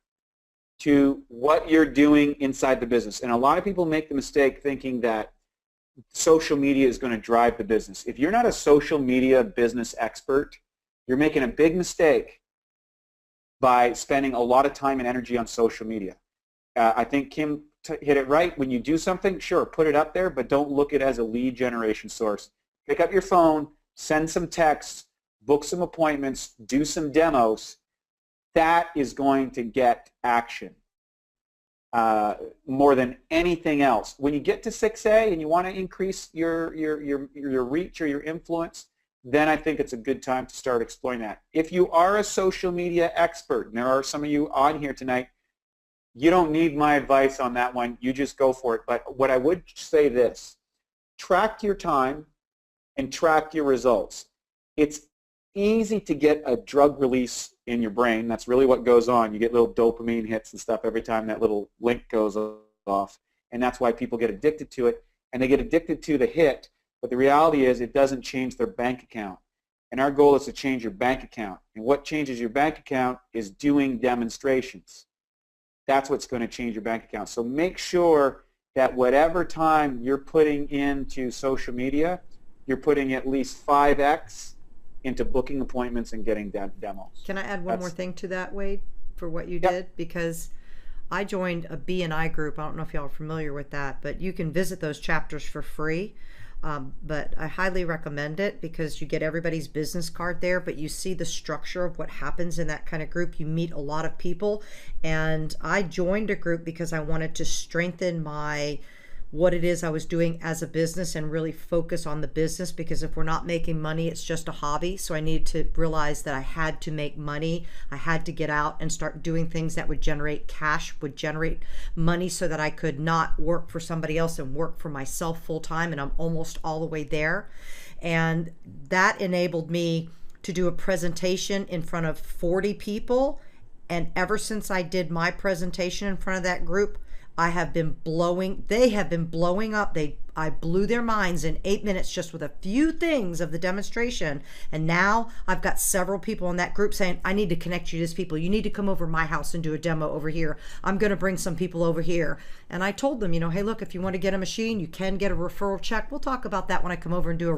to what you're doing inside the business. And a lot of people make the mistake thinking that social media is going to drive the business. If you're not a social media business expert, you're making a big mistake by spending a lot of time and energy on social media. I think Kim hit it right. When you do something, sure, put it up there, but don't look at it as a lead generation source. Pick up your phone, send some texts, book some appointments, do some demos. That is going to get action more than anything else. When you get to 6A and you want to increase your reach or your influence, then I think it's a good time to start exploring that. If you are a social media expert, and there are some of you on here tonight, you don't need my advice on that one. You just go for it. But what I would say this, track your time and track your results. It's easy to get a drug release in your brain. That's really what goes on. You get little dopamine hits and stuff every time that little link goes off. And that's why people get addicted to it. And they get addicted to the hit. But the reality is it doesn't change their bank account. And our goal is to change your bank account. And what changes your bank account is doing demonstrations. That's what's going to change your bank account. So make sure that whatever time you're putting into social media, you're putting at least 5x into booking appointments and getting demos. Can I add one more thing to that, Wade, for what you did? Because I joined a B&I group. I don't know if y'all are familiar with that, but you can visit those chapters for free. But I highly recommend it because you get everybody's business card there, but you see the structure of what happens in that kind of group. You meet a lot of people, and I joined a group because I wanted to strengthen my what it is I was doing as a business and really focus on the business, because if we're not making money, it's just a hobby. So I needed to realize that I had to make money. I had to get out and start doing things that would generate cash, would generate money, so that I could not work for somebody else and work for myself full time. And I'm almost all the way there. And that enabled me to do a presentation in front of 40 people. And ever since I did my presentation in front of that group, they have been blowing up. I blew their minds in 8 minutes just with a few things of the demonstration. And now I've got several people in that group saying, I need to connect you to these people. You need to come over to my house and do a demo over here. I'm going to bring some people over here. And I told them, hey, look, if you want to get a machine, you can get a referral check. We'll talk about that when I come over and do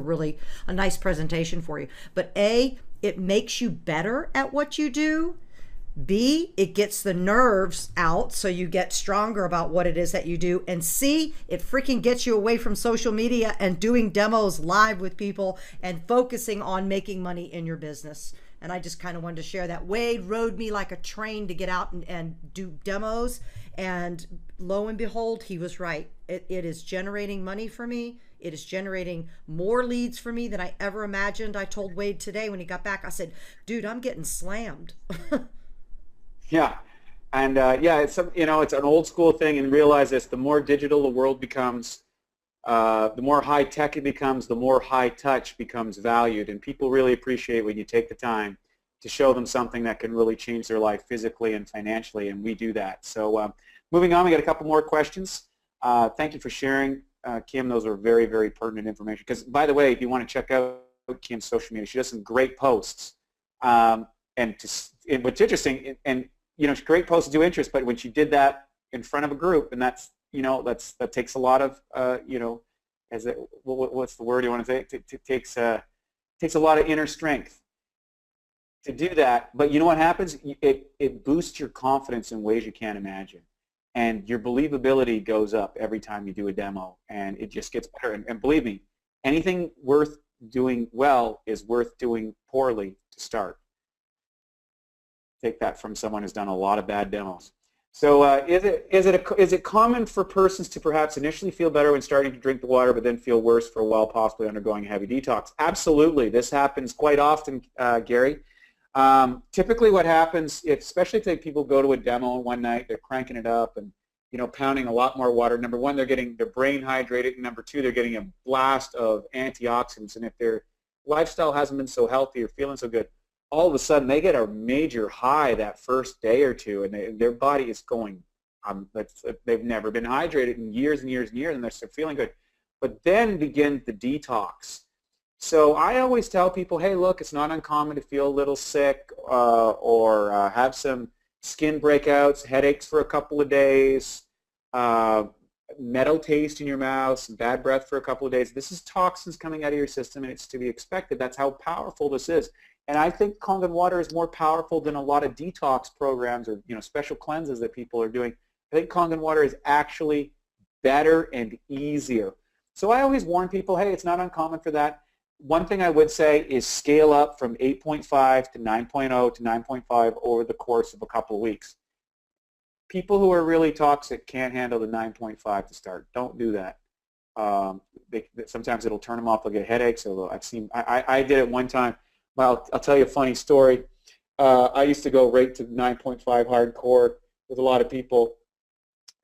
a nice presentation for you. But A, it makes you better at what you do. B, it gets the nerves out so you get stronger about what it is that you do. And C, it freaking gets you away from social media and doing demos live with people and focusing on making money in your business. And I just kind of wanted to share that. Wade rode me like a train to get out and do demos. And lo and behold, he was right. It is generating money for me. It is generating more leads for me than I ever imagined. I told Wade today when he got back, I said, dude, I'm getting slammed. Yeah, and yeah, it's it's an old school thing, and realize this: the more digital the world becomes, the more high tech it becomes, the more high touch becomes valued, and people really appreciate when you take the time to show them something that can really change their life physically and financially, and we do that. So moving on, we got a couple more questions. Thank you for sharing, Kim. Those are very, very pertinent information. Because by the way, if you want to check out Kim's social media, she does some great posts. And what's interesting, and great posts do interest, but when she did that in front of a group, and that takes a lot of, what's the word you want to say? It takes a lot of inner strength to do that. But you know what happens? It boosts your confidence in ways you can't imagine. And your believability goes up every time you do a demo, and it just gets better. And believe me, anything worth doing well is worth doing poorly to start. Take that from someone who's done a lot of bad demos. So is it common for persons to perhaps initially feel better when starting to drink the water, but then feel worse for a while, possibly undergoing a heavy detox? Absolutely. This happens quite often, Gary. Typically what happens, especially if people go to a demo one night, they're cranking it up and pounding a lot more water. Number one, they're getting their brain hydrated, and number two, they're getting a blast of antioxidants. And if their lifestyle hasn't been so healthy or feeling so good, all of a sudden they get a major high that first day or two, and their body is going, they've never been hydrated in years and years and years, and they're still feeling good. But then begins the detox. So I always tell people, hey, look, it's not uncommon to feel a little sick or have some skin breakouts, headaches for a couple of days, metal taste in your mouth, some bad breath for a couple of days. This is toxins coming out of your system, and it's to be expected. That's how powerful this is. And I think Kangen water is more powerful than a lot of detox programs or special cleanses that people are doing. I think Kangen water is actually better and easier. So I always warn people, hey, it's not uncommon for that. One thing I would say is scale up from 8.5 to 9.0 to 9.5 over the course of a couple of weeks. People who are really toxic can't handle the 9.5 to start. Don't do that. Sometimes it'll turn them off. They'll get headaches. I did it one time. Well, I'll tell you a funny story. I used to go right to 9.5 hardcore with a lot of people,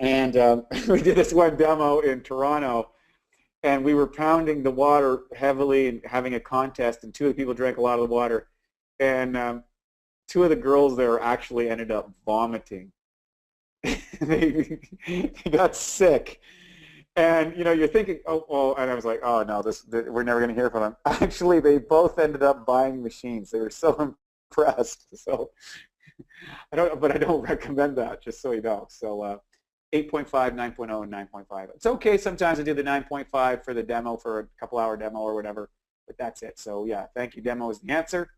and we did this one demo in Toronto, and we were pounding the water heavily and having a contest, and two of the people drank a lot of the water, and two of the girls there actually ended up vomiting. they got sick. And you're thinking, oh, well, and I was like, oh no, we're never going to hear from them. Actually, they both ended up buying machines. They were so impressed. So I don't recommend that, just so you know. So 8.5, 9.0, and 9.5. It's okay sometimes to do the 9.5 for the demo, for a couple-hour demo or whatever, but that's it. So yeah, thank you. Demo is the answer.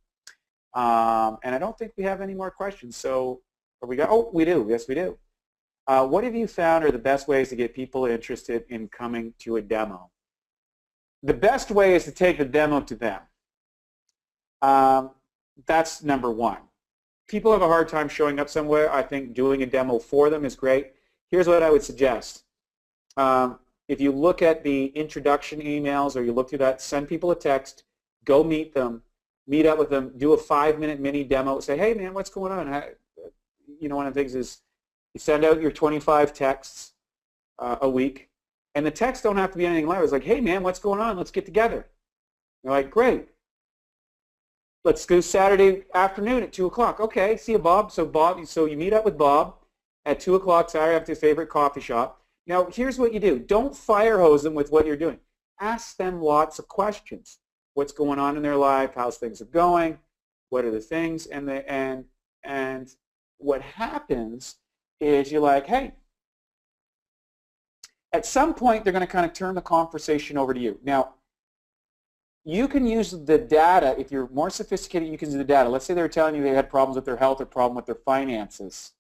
And I don't think we have any more questions. So we got. Oh, we do. Yes, we do. What have you found are the best ways to get people interested in coming to a demo? The best way is to take the demo to them. That's number one. People have a hard time showing up somewhere. I think doing a demo for them is great. Here's what I would suggest. If you look at the introduction emails or you look through that, send people a text, go meet them, meet up with them, do a 5-minute mini demo, say, hey man, what's going on? One of the things is you send out your 25 texts a week, and the texts don't have to be anything loud. It's like, hey man, what's going on? Let's get together. You're like, great. Let's go Saturday afternoon at 2 o'clock. Okay, see you, Bob. So you meet up with Bob at 2 o'clock Saturday after your favorite coffee shop. Now, here's what you do. Don't fire hose them with what you're doing. Ask them lots of questions. What's going on in their life? How's things are going? What are the things? And what happens is you're like, hey, at some point they're going to kind of turn the conversation over to you. Now, you can use the data. If you're more sophisticated, you can use the data. Let's say they're telling you they had problems with their health or problem with their finances.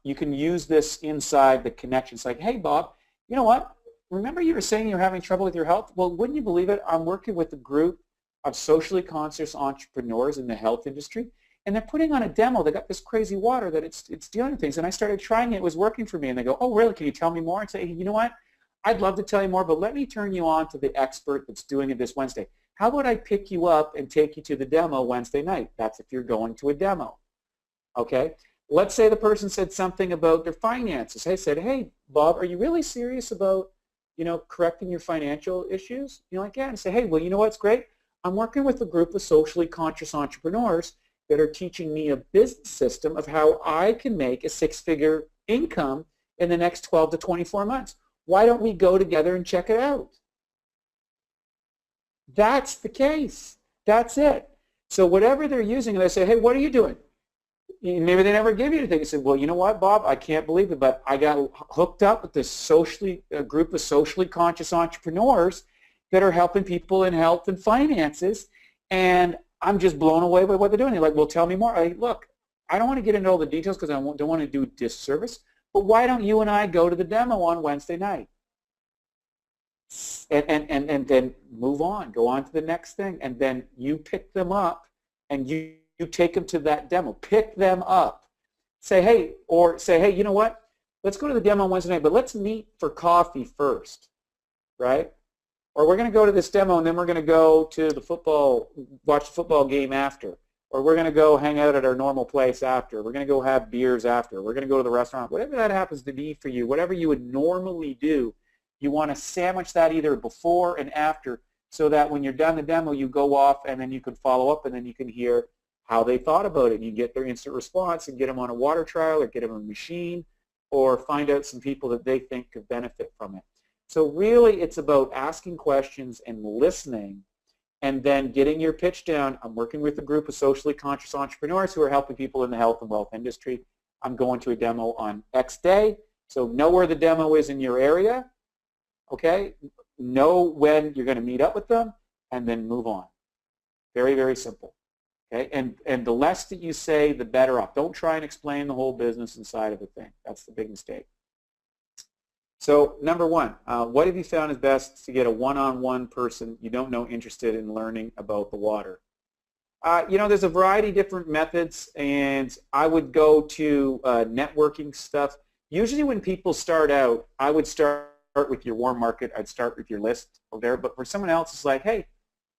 You can use this inside the connection. It's like, hey, Bob, you know what? Remember you were saying you're having trouble with your health? Well, wouldn't you believe it? I'm working with a group of socially conscious entrepreneurs in the health industry, and they're putting on a demo. They got this crazy water that it's dealing with things, and I started trying it. It was working for me, and they go, oh, really? Can you tell me more? And say, hey, you know what? I'd love to tell you more, but let me turn you on to the expert that's doing it this Wednesday. How about I pick you up and take you to the demo Wednesday night? That's if you're going to a demo, okay? Let's say the person said something about their finances. They said, hey, Bob, are you really serious about, correcting your financial issues? You're like, yeah. And say, hey, well, you know what's great? I'm working with a group of socially conscious entrepreneurs that are teaching me a business system of how I can make a 6-figure income in the next 12 to 24 months. Why don't we go together and check it out? That's the case. That's it. So whatever they're using, and they say, hey, what are you doing? Maybe they never give you anything. They said, well, you know what, Bob, I can't believe it, but I got hooked up with this group of socially conscious entrepreneurs that are helping people in health and finances, and I'm just blown away by what they're doing. They're like, well, tell me more. Look, I don't want to get into all the details because I don't want to do disservice, but why don't you and I go to the demo on Wednesday night? And then move on, go on to the next thing, and then you pick them up and you take them to that demo. Pick them up. Say, hey, you know what? Let's go to the demo on Wednesday night, but let's meet for coffee first, right? Or we're going to go to this demo and then we're going to go to watch the football game after. Or we're going to go hang out at our normal place after. We're going to go have beers after. We're going to go to the restaurant. Whatever that happens to be for you, whatever you would normally do, you want to sandwich that either before and after so that when you're done the demo, you go off and then you can follow up and then you can hear how they thought about it. You get their instant response and get them on a water trial or get them a machine or find out some people that they think could benefit from it. So really it's about asking questions and listening and then getting your pitch down. I'm working with a group of socially conscious entrepreneurs who are helping people in the health and wealth industry. I'm going to a demo on X day. So know where the demo is in your area, okay? Know when you're going to meet up with them and then move on. Very, very simple. Okay, and the less that you say, the better off. Don't try and explain the whole business inside of a thing. That's the big mistake. So number one, what have you found is best to get a one-on-one person you don't know interested in learning about the water? There's a variety of different methods, and I would go to networking stuff. Usually when people start out, I would start with your warm market. I'd start with your list over there. But for someone else, it's like, hey,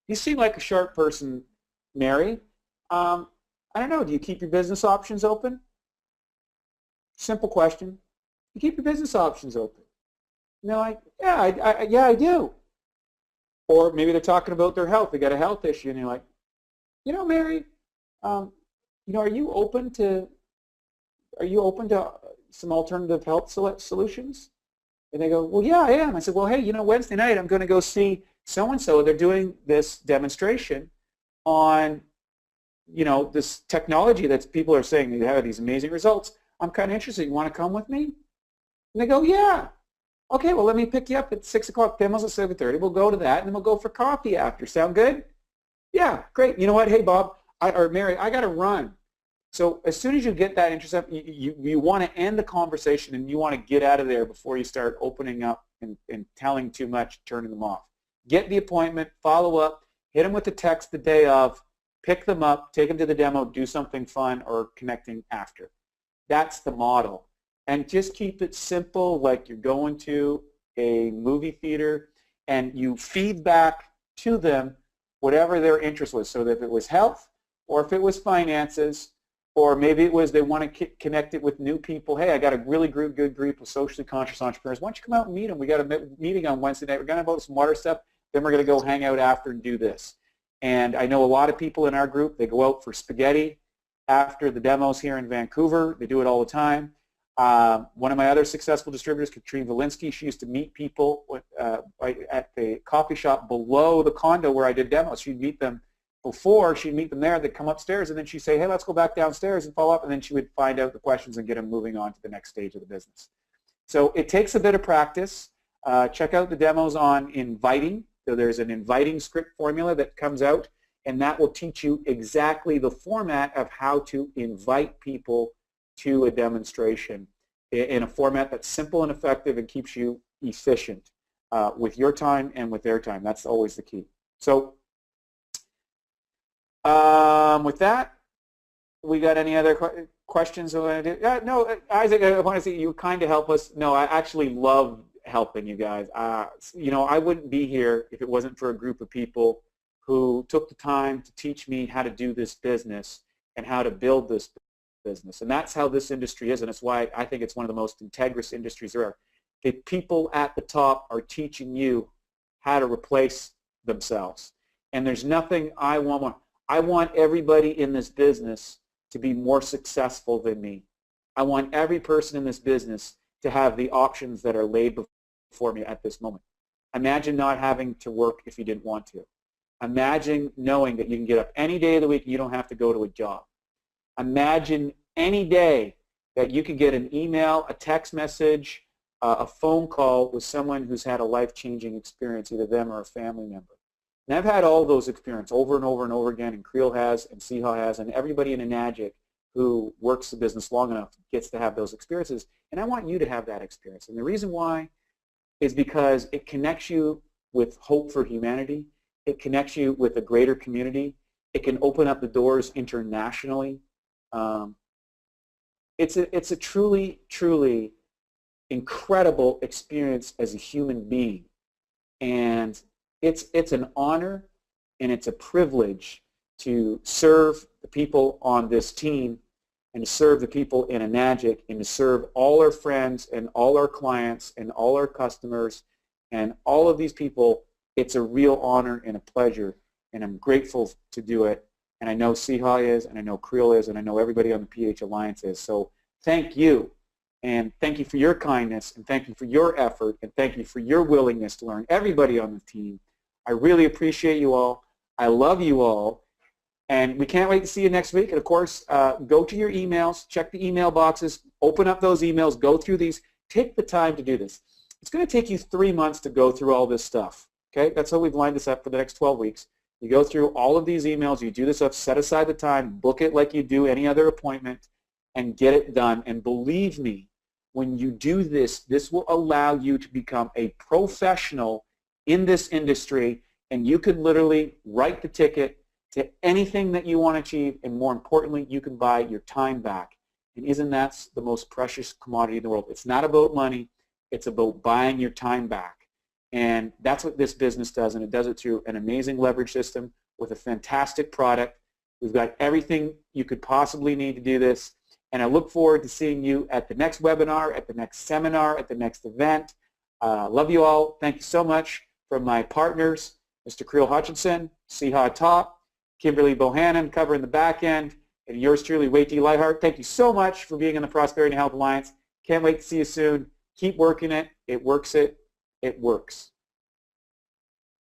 you seem like a sharp person, Mary. I don't know, do you keep your business options open? Simple question. You keep your business options open? And they're like, yeah, I do. Or maybe they're talking about their health. They got a health issue, and you're like, Mary, are you open to some alternative health solutions? And they go, well, yeah, I am. I said, well, hey, Wednesday night I'm going to go see so-and-so. They're doing this demonstration on this technology that people are saying they have these amazing results. I'm kind of interested. You want to come with me? And they go, yeah. Okay, well, let me pick you up at 6 o'clock. Demo's at 7:30. We'll go to that, and then we'll go for coffee after. Sound good? Yeah, great. You know what? Hey, Bob, or Mary, I got to run. So as soon as you get that interest up, you want to end the conversation and you want to get out of there before you start opening up and telling too much, turning them off. Get the appointment, follow up, hit them with the text the day of, pick them up, take them to the demo, do something fun, or connecting after. That's the model. And just keep it simple, like you're going to a movie theater and you feed back to them whatever their interest was. So that if it was health, or if it was finances, or maybe it was they want to connect it with new people. Hey, I got a really good group of socially conscious entrepreneurs. Why don't you come out and meet them? We got a meeting on Wednesday night. We're going to about some water stuff. Then we're going to go hang out after and do this. And I know a lot of people in our group, they go out for spaghetti after the demos here in Vancouver. They do it all the time. One of my other successful distributors, Katrine Valinsky, she used to meet people at the coffee shop below the condo where I did demos. She'd meet them before, she'd meet them there, they'd come upstairs, and then she'd say, hey, let's go back downstairs and follow up, and then she would find out the questions and get them moving on to the next stage of the business. So it takes a bit of practice. Check out the demos on inviting. So there's an inviting script formula that comes out, and that will teach you exactly the format of how to invite people to a demonstration in a format that's simple and effective and keeps you efficient with your time and with their time. That's always the key. So with that, we got any other questions? No, Isaac, I want to see you kind of help us. No, I actually love helping you guys. You know, I wouldn't be here if it wasn't for a group of people who took the time to teach me how to do this business and how to build this business. And that's how this industry is, and it's why I think it's one of the most integrous industries there are. The people at the top are teaching you how to replace themselves. And there's nothing I want more. I want everybody in this business to be more successful than me. I want every person in this business to have the options that are laid before me at this moment. Imagine not having to work if you didn't want to. Imagine knowing that you can get up any day of the week and you don't have to go to a job. Imagine any day that you could get an email, a text message, a phone call with someone who's had a life-changing experience, either them or a family member. And I've had all those experiences over and over and over again, and Creel has, and Siha has, and everybody in Enagic who works the business long enough gets to have those experiences. And I want you to have that experience. And the reason why is because it connects you with hope for humanity. It connects you with a greater community. It can open up the doors internationally. It's a truly, truly incredible experience as a human being. And it's an honor and it's a privilege to serve the people on this team and to serve the people in Enagic and to serve all our friends and all our clients and all our customers and all of these people. It's a real honor and a pleasure, and I'm grateful to do it. And I know Siha is, and I know Creel is, and I know everybody on the PH Alliance is. So thank you, and thank you for your kindness, and thank you for your effort, and thank you for your willingness to learn, everybody on the team. I really appreciate you all. I love you all. And we can't wait to see you next week. And of course, go to your emails, check the email boxes, open up those emails, go through these. Take the time to do this. It's going to take you 3 months to go through all this stuff. Okay, that's how we've lined this up for the next 12 weeks. You go through all of these emails, you do this up, set aside the time, book it like you do any other appointment, and get it done. And believe me, when you do this, this will allow you to become a professional in this industry, and you can literally write the ticket to anything that you want to achieve, and more importantly, you can buy your time back. And isn't that the most precious commodity in the world? It's not about money, it's about buying your time back. And that's what this business does, and it does it through an amazing leverage system with a fantastic product. We've got everything you could possibly need to do this, and I look forward to seeing you at the next webinar, at the next seminar, at the next event. Love you all. Thank you so much. From my partners, Mr. Creel Hutchinson, Siha Top, Kimberly Bohannon covering the back end, and yours truly, Wade D. Lightheart. Thank you so much for being in the Prosperity and Health Alliance. Can't wait to see you soon. Keep working it. It works.